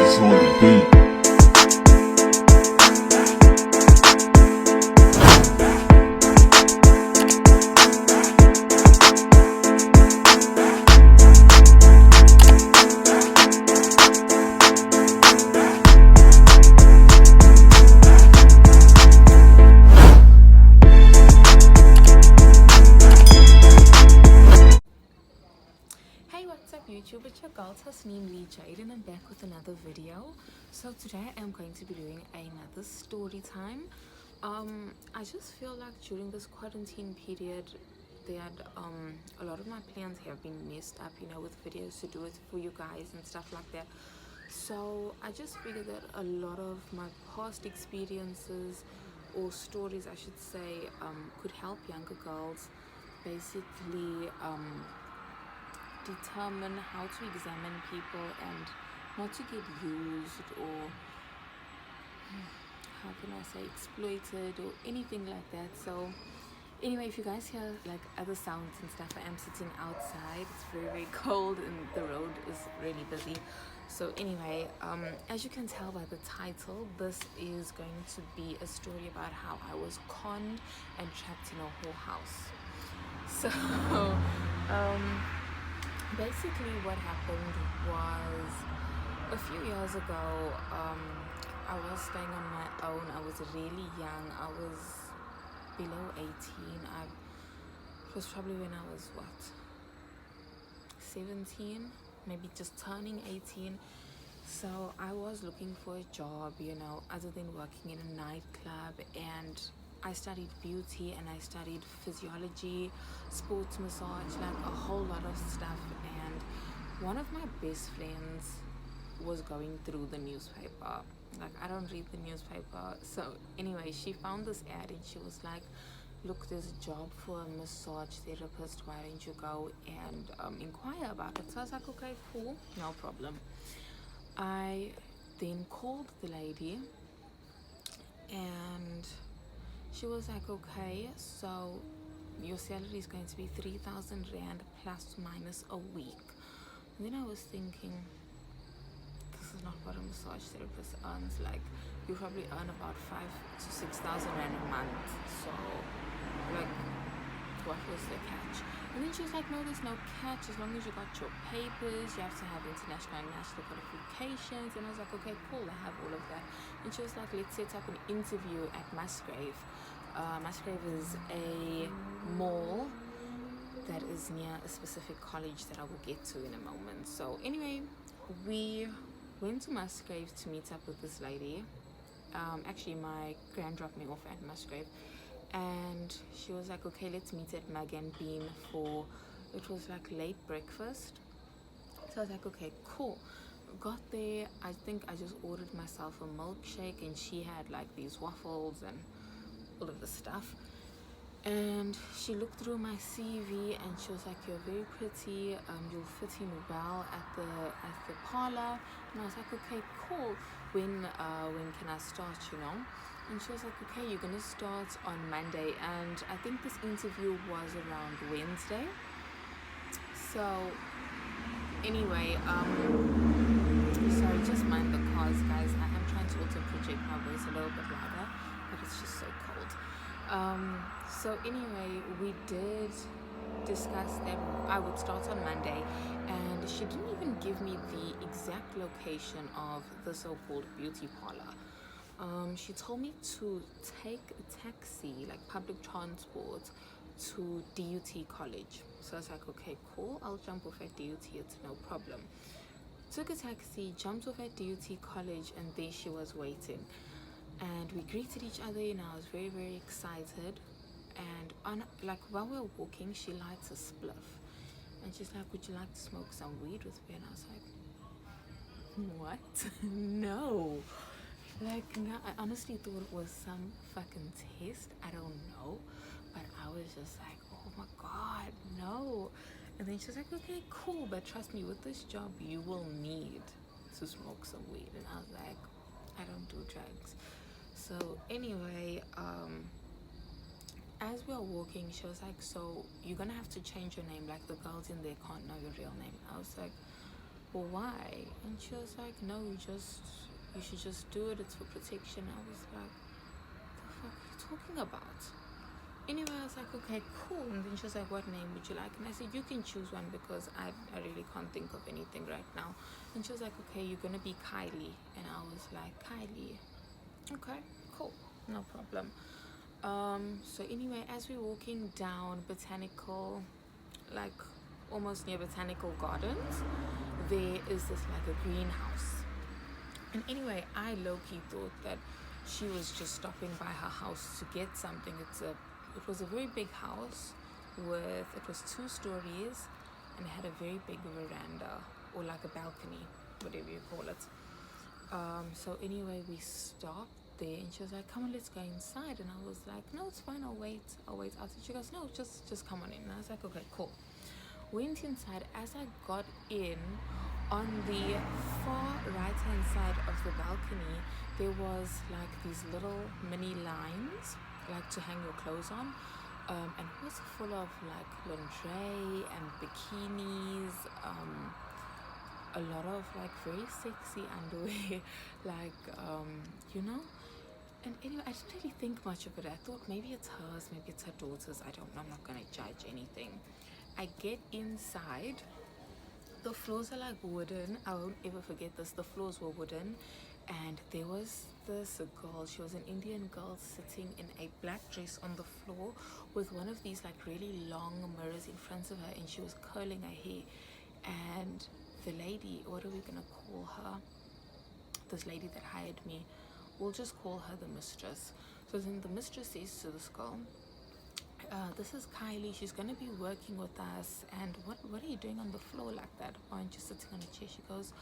Just on the beat. Hey, what's up YouTube? It's your girl Tasneem-Li and I'm back with another video. So today I'm going to be doing another story time. I just feel like during this quarantine period that a lot of my plans have been messed up, with videos to do it for you guys and stuff like that. So I just figured that a lot of my past experiences, or stories I should say, could help younger girls basically determine how to examine people and not to get used, or how can I say, exploited or anything like that. So anyway, if you guys hear like other sounds and stuff, I am sitting outside. It's very cold and the road is really busy. So anyway, as you can tell by the title, this is going to be a story about how I was conned and trapped in a whole house. So basically what happened was, a few years ago, I was staying on my own. I was really young. I was below 18. It was probably when I was 17, maybe just turning 18. So I was looking for a job, other than working in a nightclub, and I studied beauty and I studied physiology, sports massage, like a whole lot of stuff. And one of my best friends was going through the newspaper. Like, I don't read the newspaper. So anyway, she found this ad and she was like, look, there's a job for a massage therapist. Why don't you go and inquire about it? So I was like, okay, cool, no problem. I then called the lady and she was like, okay, so your salary is going to be 3,000 Rand plus minus a week. And then I was thinking, this is not what a massage therapist earns. Like, you probably earn about 5,000 to 6,000 Rand a month. So, like, what was the catch? And then she was like, no, there's no catch. As long as you got your papers, you have to have international and national qualifications. And I was like, okay, cool, I have all of that. And she was like, let's set up an interview at Musgrave. Musgrave is a mall that is near a specific college that I will get to in a moment. So anyway, we went to Musgrave to meet up with this lady. Actually, my grand dropped me off at Musgrave, and she was like, okay, let's meet at Mug and Bean for, it was like late breakfast. So I was like, okay, cool. Got there, I think I just ordered myself a milkshake, and she had like these waffles and all of the stuff. And she looked through my CV and she was like, you're very pretty, you'll fit in well at the parlor. And I was like, okay, cool, when can I start, And she was like, okay, you're gonna start on Monday. And I think this interview was around Wednesday. So anyway, sorry, just mind the cars, guys. I am trying to also project my voice a little bit louder, but it's just so cold. So anyway, we did discuss that I would start on Monday, and she didn't even give me the exact location of the so-called beauty parlor. She told me to take a taxi, like public transport, to DUT college. So I was like, okay, cool, I'll jump off at DUT, it's no problem. Took a taxi, jumped off at DUT college, and there she was waiting. And we greeted each other, and I was very excited. And while we were walking, she lights a spliff, and she's like, would you like to smoke some weed with me? And I was like, what? No. Like, no, I honestly thought it was some fucking test. I don't know, but I was just like, oh my god, no. And then she's like, okay, cool, but trust me, with this job you will need to smoke some weed. And I was like, I don't do drugs. So anyway, as we were walking, she was like, so you're gonna have to change your name, like the girls in there can't know your real name. I was like, well, why? And she was like, no, you should just do it. It's for protection. I was like, the fuck are you talking about? Anyway, I was like, okay, cool. And then she was like, what name would you like? And I said, you can choose one because I really can't think of anything right now. And she was like, okay, you're going to be Kylie. And I was like, Kylie. Okay, cool. No problem. So anyway, as we're walking down Botanical, like almost near Botanical Gardens, there is this like a greenhouse. And anyway, I low-key thought that she was just stopping by her house to get something. It was a very big house it was 2 stories and it had a very big veranda or like a balcony, whatever you call it. So anyway, we stopped there and she was like, come on, let's go inside. And I was like, no, it's fine, I'll wait outside. She goes, no, just come on in. And I was like, okay, cool. Went inside. As I got in, on the far right hand side of the balcony, there was like these little mini lines like to hang your clothes on, and it was full of like lingerie and bikinis, a lot of like very sexy underwear, like you know. And anyway, I didn't really think much of it. I thought maybe it's hers, maybe it's her daughter's. I don't know. I'm not gonna judge anything. I get inside. The floors are like wooden. I won't ever forget this. The floors were wooden, and there was this girl. She was an Indian girl sitting in a black dress on the floor with one of these like really long mirrors in front of her, and she was curling her hair. And the lady, what are we gonna call her? This lady that hired me, we'll just call her the mistress. So then the mistress says to this girl, this is Kylie, she's going to be working with us, and what are you doing on the floor like that? Why aren't you sitting on a chair? She goes,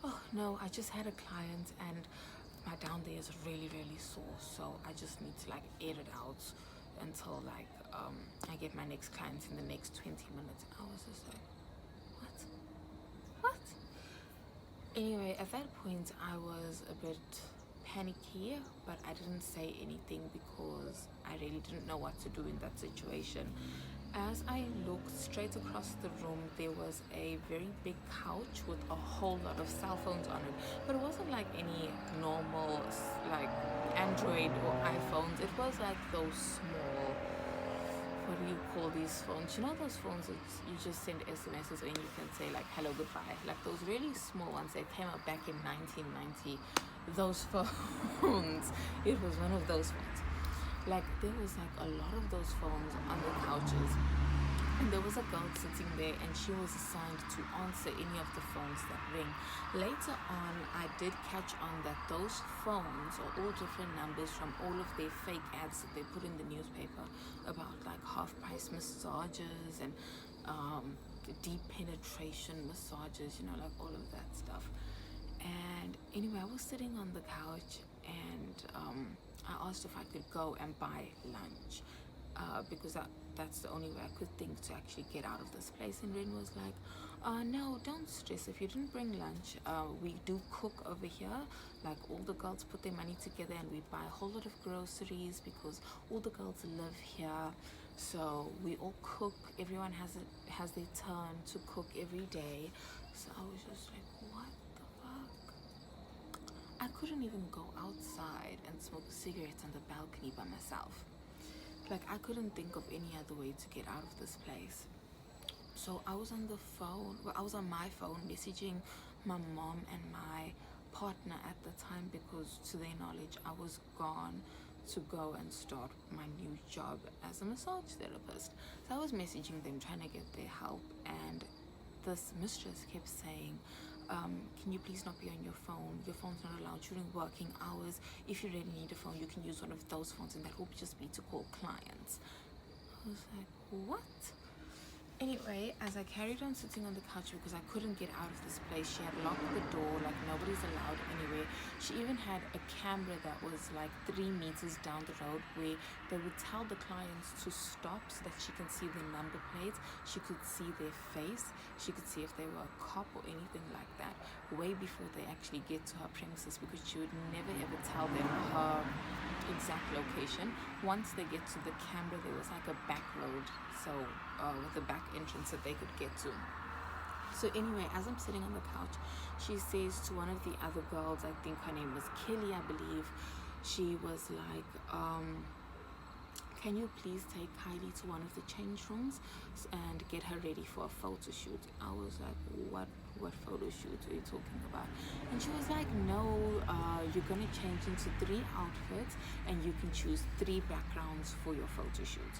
oh no, I just had a client and my down there is really sore, so I just need to like air it out until like I get my next client in the next 20 minutes. And I was just like, what? Anyway, at that point I was a bit panicky, but I didn't say anything because I really didn't know what to do in that situation. As I looked straight across the room, there was a very big couch with a whole lot of cell phones on it, but it wasn't like any normal like Android or iPhones. It was like those small, what do you call these phones? You know those phones that you just send SMSs and you can say like hello, goodbye, like those really small ones that came out back in 1990. Those phones, it was one of those phones. Like there was like a lot of those phones on the couches, and there was a girl sitting there and she was assigned to answer any of the phones that ring. Later on, I did catch on that those phones are all different numbers from all of their fake ads that they put in the newspaper about like half price massages and deep penetration massages, you know, like all of that stuff. And anyway, I was sitting on the couch and I asked if I could go and buy lunch because that's the only way I could think to actually get out of this place. And Ren was like, no, don't stress. If you didn't bring lunch, we do cook over here. Like all the girls put their money together and we buy a whole lot of groceries because all the girls live here. So we all cook. Everyone has their turn to cook every day. So I was just like, what the fuck? I couldn't even go outside and smoke cigarettes on the balcony by myself. Like I couldn't think of any other way to get out of this place. So I was on the phone, I was on my phone messaging my mom and my partner at the time because to their knowledge I was gone to go and start my new job as a massage therapist. So I was messaging them trying to get their help, and this mistress kept saying, can you please not be on your phone? Your phone's not allowed during working hours. If you really need a phone, you can use one of those phones, and that will just be to call clients. I was like, what? Anyway, as I carried on sitting on the couch because I couldn't get out of this place, she had locked the door, like nobody's allowed anywhere. She even had a camera that was like 3 meters down the road where they would tell the clients to stop so that she can see their number plates, she could see their face, she could see if they were a cop or anything like that, way before they actually get to her premises, because she would never ever tell them her exact location. Once they get to the camera, there was like a back road, so with a back entrance that they could get to. So anyway, as I'm sitting on the couch, she says to one of the other girls, I think her name was Kelly, I believe, she was like, can you please take Kylie to one of the change rooms and get her ready for a photo shoot? I was like, what photo shoot are you talking about? And she was like, no, you're gonna change into 3 outfits and you can choose 3 backgrounds for your photo shoot.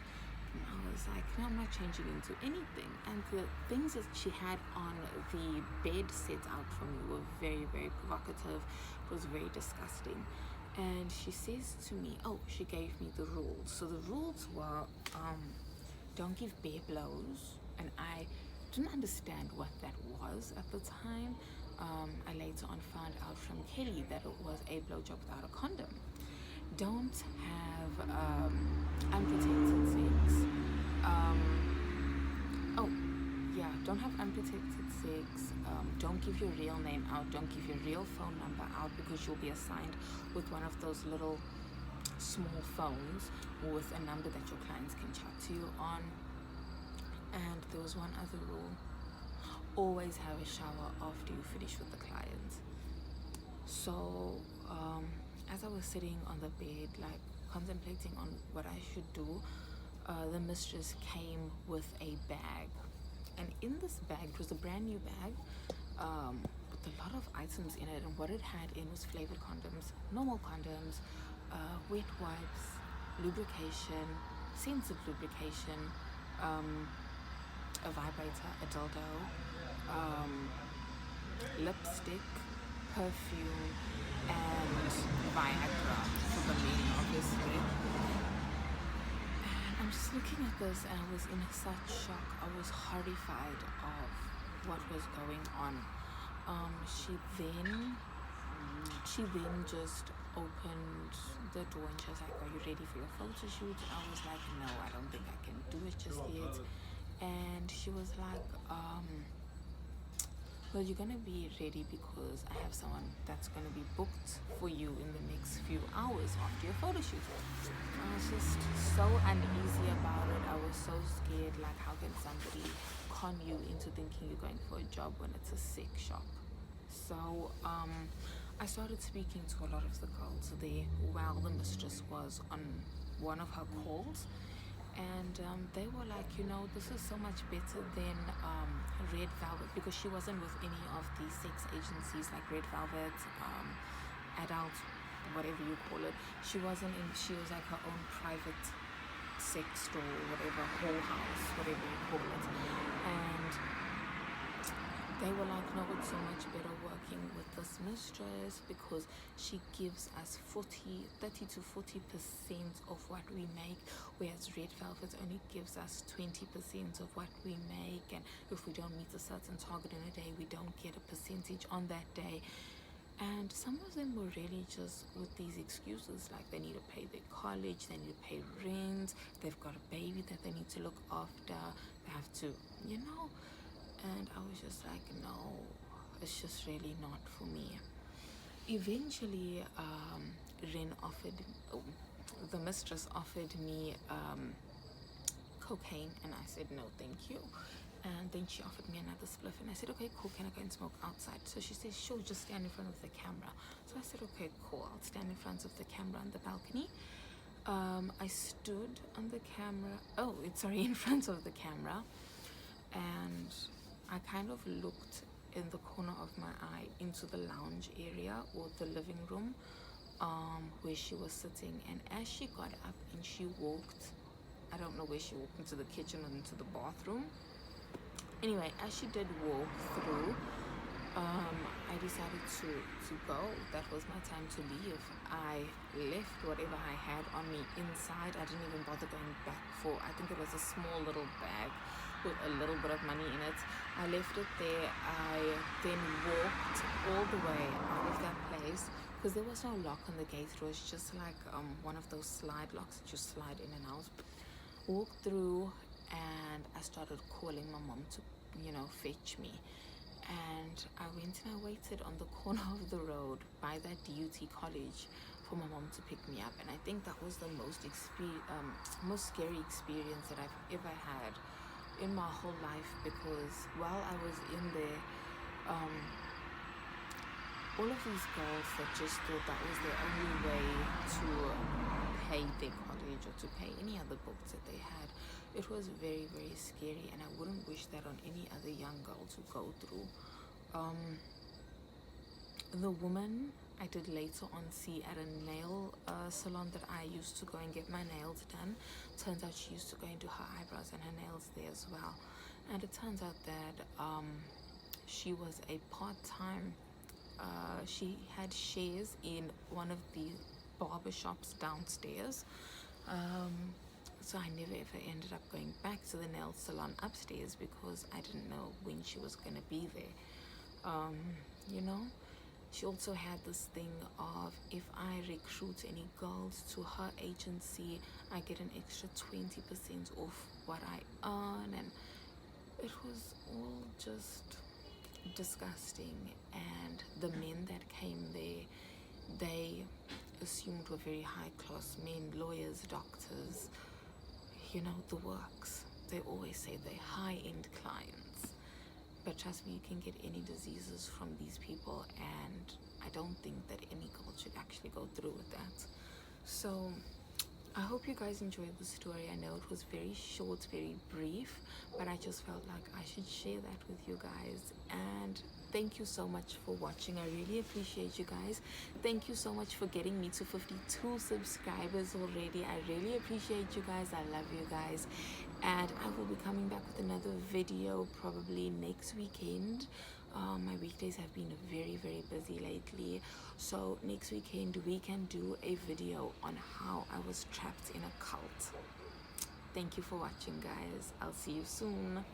And I was like, no, I'm not changing into anything. And the things that she had on the bed set out for me were very, very provocative. It was very disgusting. And she says to me, she gave me the rules. So the rules were, don't give bear blows. And I didn't understand what that was at the time. I later on found out from Kelly that it was a blowjob without a condom. Don't have unprotected sex. Don't have unprotected sex. Don't give your real name out. Don't give your real phone number out, because you'll be assigned with one of those little small phones with a number that your clients can chat to you on. And there was one other rule: always have a shower after you finish with the client. So as I was sitting on the bed, like contemplating on what I should do, the mistress came with a bag. And in this bag, it was a brand new bag with a lot of items in it. And what it had in was flavored condoms, normal condoms, wet wipes, lubrication, scented lubrication, a vibrator, a dildo, lipstick, perfume, and Viagra for the men, obviously. I'm just looking at this and I was in such shock. I was horrified of what was going on. She then just opened the door and she was like, are you ready for your photo shoot? I was like, no, I don't think I can do it just yet. And she was like, well, you're gonna be ready because I have someone that's gonna be booked for you in the next few hours after your photo shoot. I was just so uneasy about it. I was so scared. Like, how can somebody con you into thinking you're going for a job when it's a sex shop? So I started speaking to a lot of the girls there while the mistress was on one of her calls. And they were like, this is so much better than Red Velvet, because she wasn't with any of the sex agencies like Red Velvet, Adult, whatever you call it. She was like her own private sex store, whatever, whole house, whatever you call it. And they were like, no, it's so much better working with this mistress because she gives us 30 to 40% of what we make, whereas Red Velvet only gives us 20% of what we make, and if we don't meet a certain target in a day, we don't get a percentage on that day. And some of them were really just with these excuses, like they need to pay their college, they need to pay rent, they've got a baby that they need to look after, they have to, and I was just like, no, it's just really not for me. Eventually, the mistress offered me cocaine, and I said, no, thank you. And then she offered me another spliff, and I said, okay, cool, can I go and smoke outside? So she said, sure, just stand in front of the camera. So I said, okay, cool, I'll stand in front of the camera on the balcony. I stood on the camera, in front of the camera, and I kind of looked in the corner of my eye into the lounge area or the living room where she was sitting. And as she got up and she walked, I don't know where she walked, into the kitchen or into the bathroom. Anyway, as she did walk through, I decided to go. That was my time to leave. I left whatever I had on me inside. I didn't even bother going back for, I think it was a small little bag with a little bit of money in it. I left it there. I then walked all the way out of that place because there was no lock on the gate. It was just like one of those slide locks that you slide in and out. Walked through and I started calling my mom to, fetch me. And I went and I waited on the corner of the road by that DUT college for my mom to pick me up. And I think that was the most scary experience that I've ever had in my whole life, because while I was in there, all of these girls that just thought that was their only way to pay their college or to pay any other books that they had. It was very, very scary, and I wouldn't wish that on any other young girl to go through. The woman I did later on see at a nail salon that I used to go and get my nails done. Turns out she used to go and do her eyebrows and her nails there as well. And it turns out that she was a part-time, she had shares in one of the barber shops downstairs. So I never ever ended up going back to the nail salon upstairs because I didn't know when she was going to be there. You know, she also had this thing of, if I recruit any girls to her agency, I get an extra 20% off what I earn, and it was all just disgusting. And the men that came there, they assumed were very high class men, lawyers, doctors, you know, the works. They always say they're high end clients, but trust me, you can get any diseases from these people, and I don't think that any girl should actually go through with that. So I hope you guys enjoyed the story. I know it was very short, very brief, but I just felt like I should share that with you guys. And thank you so much for watching. I really appreciate you guys. Thank you so much for getting me to 52 subscribers already. I really appreciate you guys. I love you guys. And I will be coming back with another video probably next weekend. My weekdays have been very, very busy lately. So next weekend we can do a video on how I was trapped in a cult. Thank you for watching, guys. I'll see you soon.